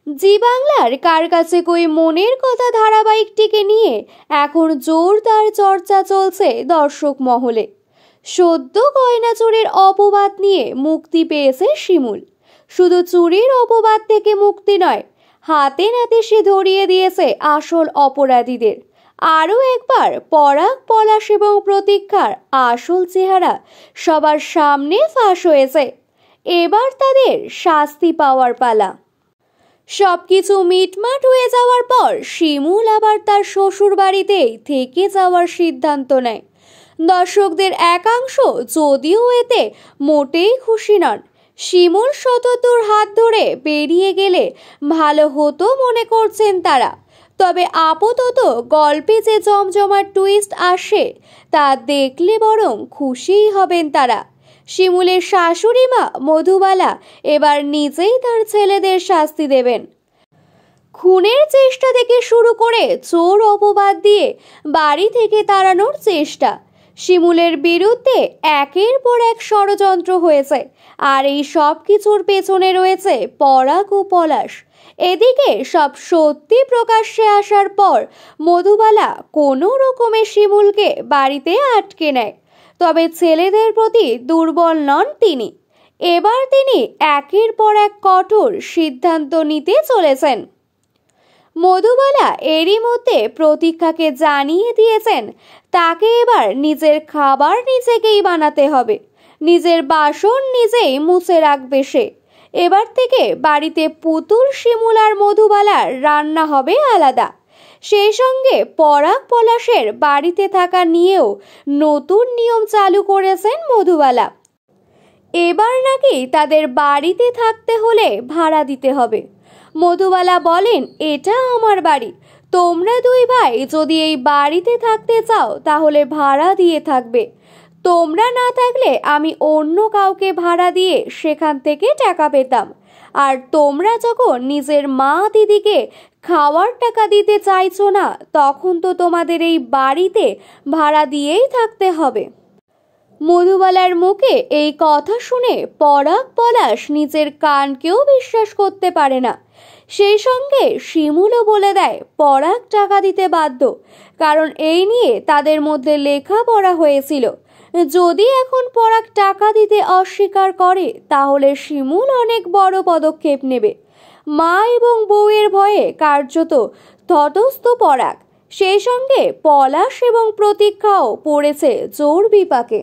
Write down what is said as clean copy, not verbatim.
জি বাংলার কার কাছে কই মনের কথা ধারাবাহিকটিকে নিয়ে এখন জোরদার চর্চা চলছে দর্শক মহলে। সদ্য গয়না চুরির অপবাদ নিয়ে মুক্তি পেয়েছে শিমুল। শুধু চুরির অপবাদ থেকে মুক্তি নয়, হাতে নাতে সে ধরিয়ে দিয়েছে আসল অপরাধীদের। আরও একবার পরাগ, পলাশ এবং প্রতীক্ষার আসল চেহারা সবার সামনে ফাঁস হয়েছে। এবার তাদের শাস্তি পাওয়ার পালা। সবকিছু মিটমাট হয়ে যাওয়ার পর শিমুল আবার তার শ্বশুর বাড়িতেই থেকে যাওয়ার সিদ্ধান্ত নেয়। দর্শকদের একাংশ যদিও এতে মোটেই খুশি নন। শিমুল শতদূর হাত ধরে বেরিয়ে গেলে ভালো হতো মনে করছেন তারা। তবে আপাতত গল্পে যে জমজমাট টুইস্ট আসে তা দেখলে বরং খুশিই হবেন তারা। শিমুলের শাশুড়ি মা মধুবালা এবার নিজেই তার ছেলেদের শাস্তি দেবেন। খুনের চেষ্টা থেকে শুরু করে চোর অপবাদ দিয়ে বাড়ি থেকে তাড়ানোর চেষ্টা, শিমুলের বিরুদ্ধে একের পর এক ষড়যন্ত্র হয়েছে। আর এই সব কিছুর পেছনে রয়েছে পরাগ ও পলাশ। এদিকে সব সত্যি প্রকাশ্যে আসার পর মধুবালা কোনো রকমে শিমুলকে বাড়িতে আটকে নেয়। তবে ছেলেদের প্রতি দুর্বল নন তিনি। এবার তিনি একের পর এক কঠোর সিদ্ধান্ত নিতে চলেছেন। মধুবালা এরই মধ্যে প্রতীক্ষাকে জানিয়ে দিয়েছেন তাকে এবার নিজের খাবার নিজেকেই বানাতে হবে, নিজের বাসন নিজেই মুছে রাখবে সে। এবার থেকে বাড়িতে পুতুল, শিমুল আর মধুবালার রান্না হবে আলাদা। সেই সঙ্গে পরাগ, পলাশের বাড়িতে থাকা নিয়েও নতুন নিয়ম চালু করেছেন মধুবালা। এবার নাকি তাদের বাড়িতে থাকতে হলে ভাড়া দিতে হবে। মধুবালা বলেন, এটা আমার বাড়ি, তোমরা দুই ভাই যদি এই বাড়িতে থাকতে চাও তাহলে ভাড়া দিয়ে থাকবে। তোমরা না থাকলে আমি অন্য কাউকে ভাড়া দিয়ে সেখান থেকে টাকা পেতাম। আর তোমরা যখন নিজের মা দিদিকে খাওয়ার টাকা দিতে চাইছো না, তখন তো তোমাদের এই বাড়িতে ভাড়া দিয়েই থাকতে হবে। মধুবালার মুখে এই কথা শুনে পরাগ, পলাশ নিজের কানকেও বিশ্বাস করতে পারে না। সেই সঙ্গে শিমুলও বলে দেয় পরাগ টাকা দিতে বাধ্য, কারণ এই নিয়ে তাদের মধ্যে লেখাপড়া হয়েছিল। যদি এখন পরাগ টাকা দিতে অস্বীকার করে তাহলে শিমুল অনেক বড় পদক্ষেপ নেবে। মা এবং বউয়ের ভয়ে কার্যত তটস্থ পরাগ। সেই সঙ্গে পলাশ এবং প্রতীক্ষাও পড়েছে জোর বিপাকে।